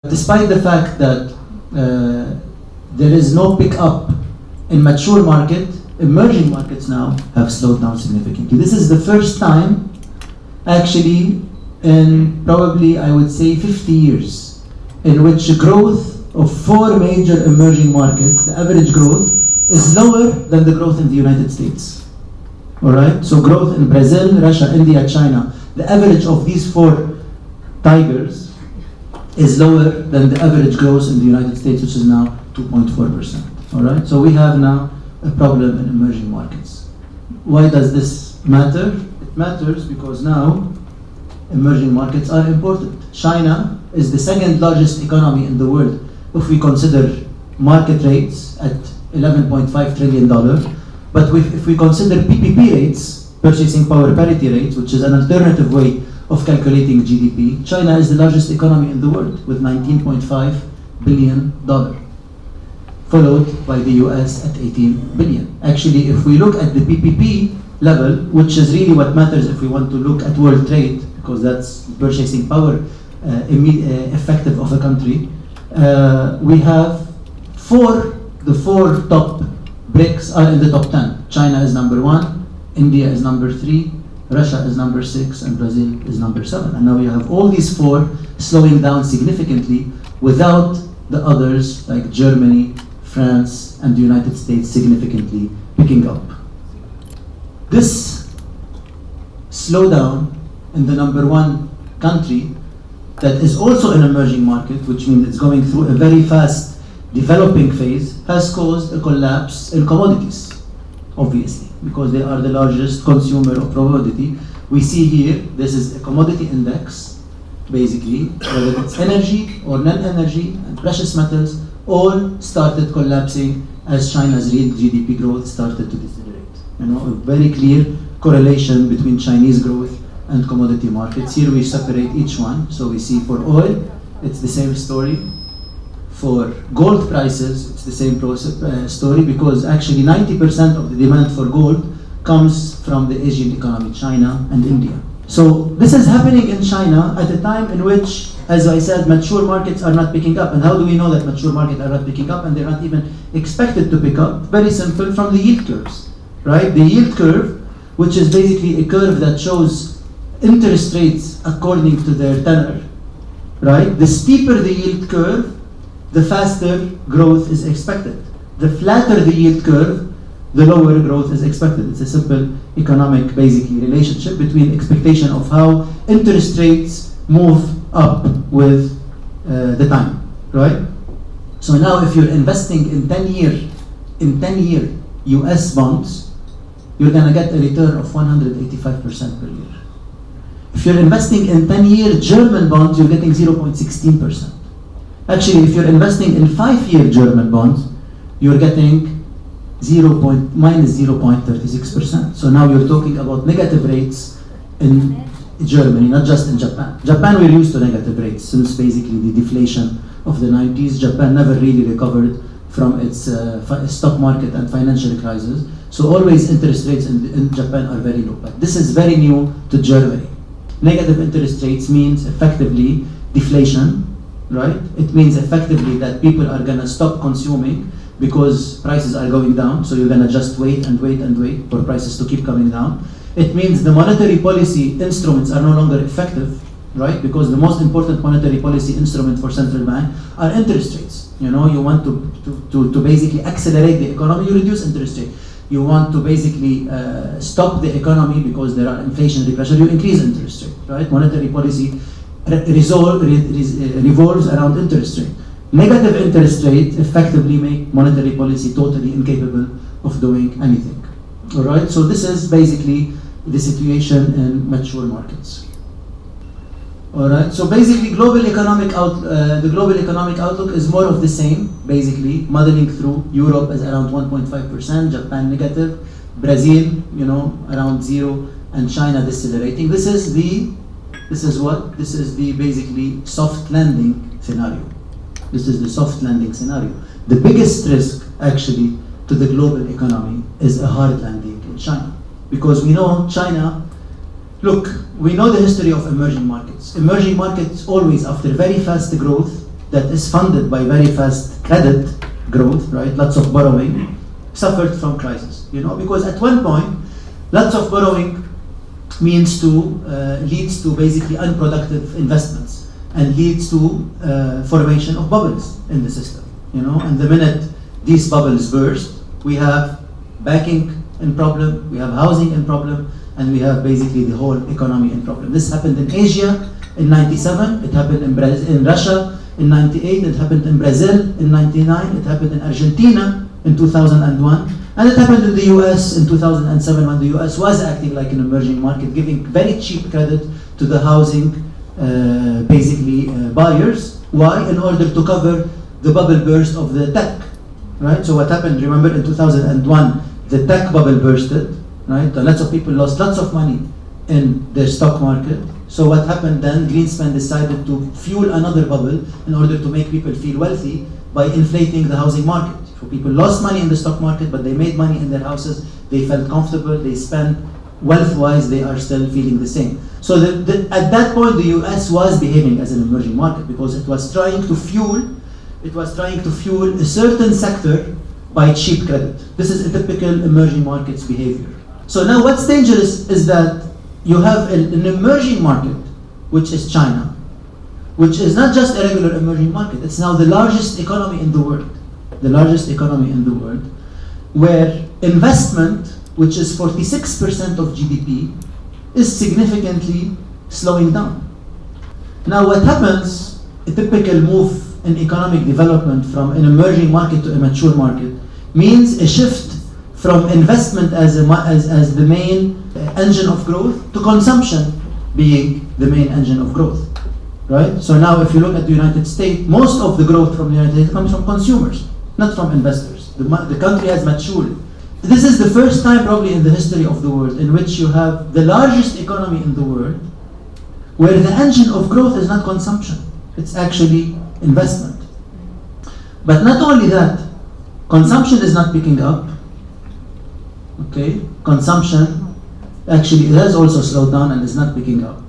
Despite the fact that there is no pickup in mature market, emerging markets now have slowed down significantly. This is the first time, actually, in probably, I would say, 50 years, in which growth of 4 major emerging markets, the average growth, is lower than the growth in the United States. All right? So growth in Brazil, Russia, India, China, the average of these 4 tigers is lower than the average growth in the United States, which is now 2.4%. All right? So we have now a problem in emerging markets. Why does this matter? It matters because now emerging markets are important. China is the second largest economy in the world if we consider market rates at $11.5 trillion. But if we consider PPP rates, purchasing power parity rates, which is an alternative way of calculating GDP, China is the largest economy in the world with $19.5 billion, followed by the US at 18 billion. Actually, if we look at the PPP level, which is really what matters if we want to look at world trade, because that's purchasing power effective of a country, we have the four top BRICS are in the top 10. China is number 1, India is number 3, Russia is number 6, and Brazil is number 7. And now we have all these 4 slowing down significantly without the others like Germany, France, and the United States significantly picking up. This slowdown in the number 1 country that is also an emerging market, which means it's going through a very fast developing phase, has caused a collapse in commodities, obviously, because they are the largest consumer of commodity. We see here, this is a commodity index, basically, whether it's energy or non-energy and precious metals, all started collapsing as China's real GDP growth started to decelerate. You know, a very clear correlation between Chinese growth and commodity markets. Here we separate each one. So we see for oil, it's the same story. For gold prices, it's the same story, because actually 90% of the demand for gold comes from the Asian economy, China and India. So this is happening in China at a time in which, as I said, mature markets are not picking up. And how do we know that mature markets are not picking up and they're not even expected to pick up? Very simple, from the yield curves, right? The yield curve, which is basically a curve that shows interest rates according to their tenor, right? The steeper the yield curve, the faster growth is expected. The flatter the yield curve, the lower growth is expected. It's a simple economic, basically, relationship between expectation of how interest rates move up with the time, right? So now if you're investing in 10-year US bonds, you're gonna get a return of 185% per year. If you're investing in 10-year German bonds, you're getting 0.16%. Actually, if you're investing in 5-year German bonds, you're getting minus 0.36%. So now you're talking about negative rates in Germany, not just in Japan. Japan, we're used to negative rates since basically the deflation of the 90s. Japan never really recovered from its stock market and financial crisis. So always interest rates in Japan are very low. But this is very new to Germany. Negative interest rates means effectively deflation, right? It means effectively that people are gonna stop consuming because prices are going down, so you're gonna just wait and wait and wait for prices to keep coming down. It means the monetary policy instruments are no longer effective, right? Because the most important monetary policy instrument for central bank are interest rates. You know, you want to basically accelerate the economy, you reduce interest rate. You want to basically stop the economy because there are inflationary pressure, you increase interest rate, right? Monetary policy revolves around interest rate. Negative interest rates effectively make monetary policy totally incapable of doing anything. All right, so this is basically the situation in mature markets. All right, so basically the global economic outlook is more of the same, basically, modeling through. Europe is around 1.5%, Japan negative, Brazil, you know, around 0, and China decelerating. This is the basically soft landing scenario. This is the soft landing scenario. The biggest risk, actually, to the global economy is a hard landing in China. Because we know China, look, we know the history of emerging markets. Emerging markets always, after very fast growth, that is funded by very fast credit growth, right? Lots of borrowing, suffered from crisis. Because at one point, lots of borrowing leads to basically unproductive investments and leads to formation of bubbles in the system. And the minute these bubbles burst, we have banking in problem, we have housing in problem, and we have basically the whole economy in problem. This happened in Asia in 97, it happened in Russia in 98, it happened in Brazil in 99, it happened in Argentina in 2001, and it happened in the US in 2007 when the US was acting like an emerging market, giving very cheap credit to the housing buyers. Why? In order to cover the bubble burst of the tech, right? So what happened, remember in 2001, the tech bubble bursted, right? Lots of people lost lots of money in their stock market. So what happened then, Greenspan decided to fuel another bubble in order to make people feel wealthy by inflating the housing market. So people lost money in the stock market, but they made money in their houses, they felt comfortable, they spent wealth-wise, they are still feeling the same. So at that point, the US was behaving as an emerging market because it was trying to fuel a certain sector by cheap credit. This is a typical emerging markets behavior. So now what's dangerous is that you have an emerging market, which is China, which is not just a regular emerging market, it's now the largest economy in the world. The largest economy in the world, where investment, which is 46% of GDP, is significantly slowing down. Now what happens, a typical move in economic development from an emerging market to a mature market, means a shift from investment as the main engine of growth to consumption being the main engine of growth, right? So now if you look at the United States, most of the growth from the United States comes from consumers, not from investors. The country has matured. This is the first time probably in the history of the world in which you have the largest economy in the world where the engine of growth is not consumption, it's actually investment. But not only that, consumption is not picking up. Okay, consumption actually it has also slowed down and is not picking up.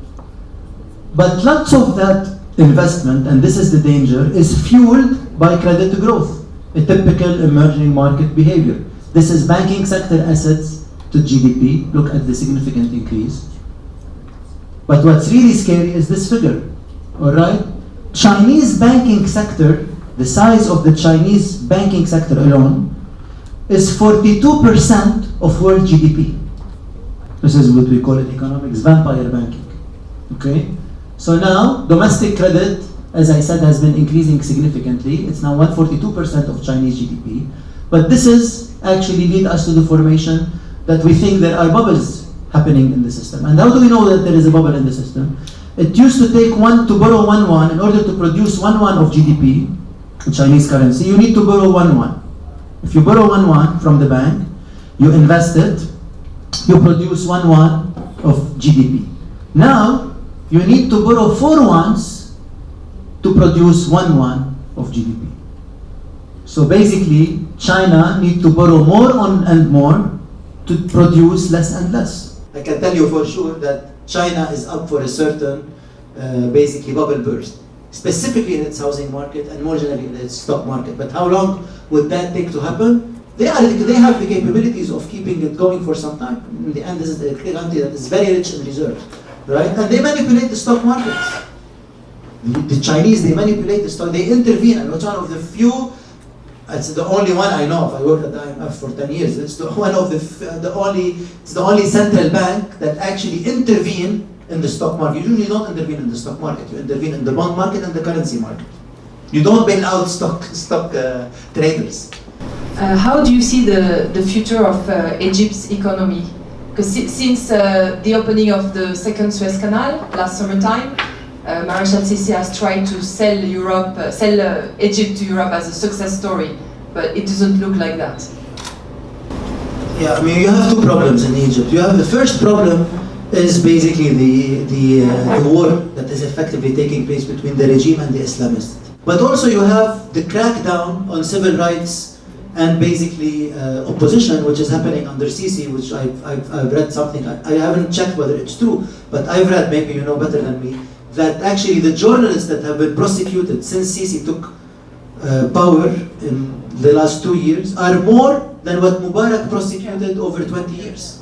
But lots of that investment, and this is the danger, is fueled by credit growth, a typical emerging market behavior. This is banking sector assets to GDP. Look at the significant increase. But what's really scary is this figure, all right? Chinese banking sector, the size of the Chinese banking sector alone is 42% of world GDP. This is what we call in economics vampire banking, okay? So now, domestic credit, as I said, has been increasing significantly. It's now 142% of Chinese GDP. But this is actually lead us to the formation that we think there are bubbles happening in the system. And how do we know that there is a bubble in the system? It used to take to borrow 1 yuan in order to produce 1 yuan of GDP, Chinese currency, you need to borrow 1 yuan. If you borrow 1 yuan from the bank, you invest it, you produce 1 yuan of GDP. Now, you need to borrow 4 yuans to produce 1 yuan of GDP. So basically, China needs to borrow more and more to produce less and less. I can tell you for sure that China is up for a certain basically bubble burst, specifically in its housing market and more generally in its stock market. But how long would that take to happen? They have the capabilities of keeping it going for some time. In the end, this is a country that is very rich in reserves, right? And they manipulate the stock markets. The Chinese, they manipulate the stock, they intervene, and it's one of the few. It's the only one I know of. I worked at the IMF for 10 years. It's the only central bank that actually intervene in the stock market. You usually don't intervene in the stock market. You intervene in the bond market and the currency market. You don't bail out stock traders. How do you see the future of Egypt's economy? Because since the opening of the second Suez Canal last summertime, Marshal Sisi has tried to sell Egypt to Europe as a success story, but it doesn't look like that. Yeah, I mean, you have 2 problems in Egypt. You have the first problem is basically the war that is effectively taking place between the regime and the Islamists. But also you have the crackdown on civil rights and basically opposition, which is happening under Sisi, which I've read something. I haven't checked whether it's true, but I've read, maybe you know better than me, that actually the journalists that have been prosecuted since Sisi took power in the last 2 years are more than what Mubarak prosecuted over 20 years.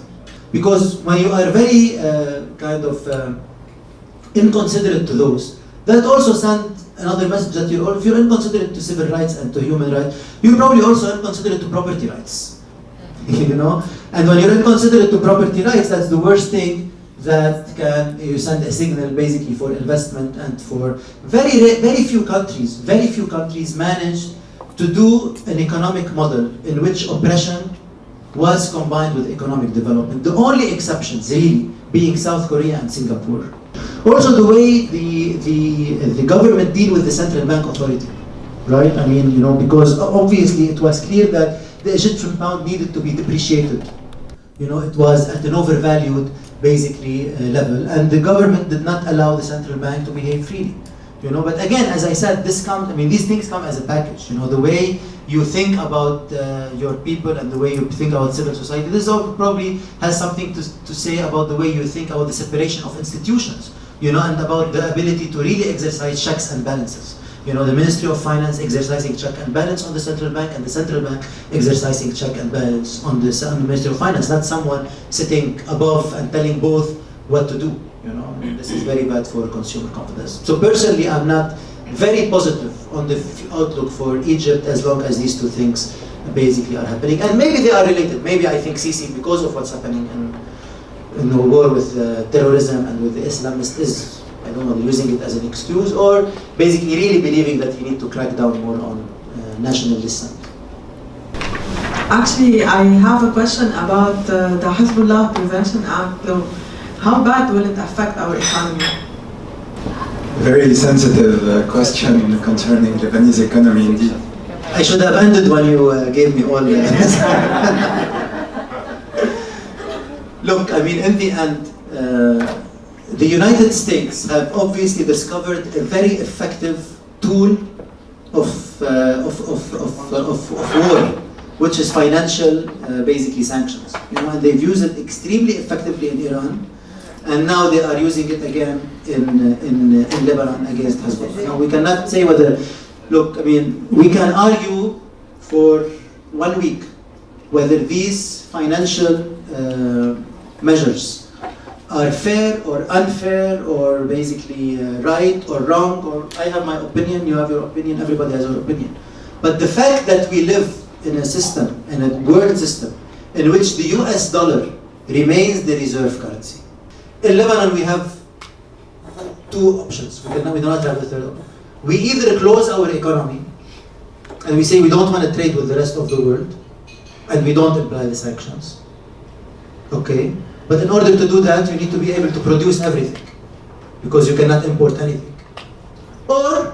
Because when you are very inconsiderate to those, that also sends another message that if you're inconsiderate to civil rights and to human rights, you're probably also inconsiderate to property rights. You know? And when you're inconsiderate to property rights, that's the worst thing that you send a signal basically for investment, and for very few countries managed to do an economic model in which oppression was combined with economic development. The only exceptions really being South Korea and Singapore. Also the way the government deal with the central bank authority, right? I mean, you know, because obviously it was clear that the Egyptian pound needed to be depreciated. You know, it was at an overvalued basically level, and the government did not allow the central bank to behave freely. You know, but again, as I said, these things come as a package. You know, the way you think about your people and the way you think about civil society, this all probably has something to say about the way you think about the separation of institutions, you know, and about the ability to really exercise checks and balances. You know, the Ministry of Finance exercising check and balance on the central bank, and the central bank exercising check and balance on the Ministry of Finance, not someone sitting above and telling both what to do. You know, and this is very bad for consumer confidence. So personally, I'm not very positive on the outlook for Egypt as long as these two things basically are happening. And maybe they are related. Maybe I think Sisi, because of what's happening in the war with terrorism and with the Islamists, is, I don't know, using it as an excuse, or basically really believing that you need to crack down more on nationalism. Actually, I have a question about the Hezbollah Prevention Act. How bad will it affect our economy? Very sensitive question concerning Lebanese economy indeed. I should have ended when you gave me all Look, I mean, in the end, the United States have obviously discovered a very effective tool of war, which is financial, basically sanctions. You know, and they've used it extremely effectively in Iran, and now they are using it again in Lebanon against Hezbollah. Now we cannot say whether, look, I mean, we can argue for 1 week whether these financial measures are fair or unfair, or basically right or wrong, or I have my opinion, you have your opinion, everybody has your opinion. But the fact that we live in a system, in a world system, in which the US dollar remains the reserve currency. In Lebanon we have two options. We do not have a third option. We either close our economy and we say we don't want to trade with the rest of the world, and we don't apply the sanctions. Okay? But in order to do that, you need to be able to produce everything, because you cannot import anything. Or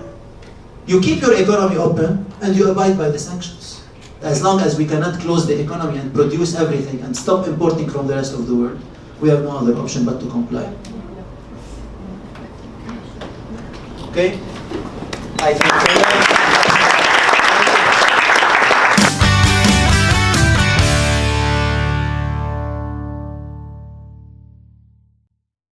you keep your economy open and you abide by the sanctions. As long as we cannot close the economy and produce everything and stop importing from the rest of the world, we have no other option but to comply. Okay? I think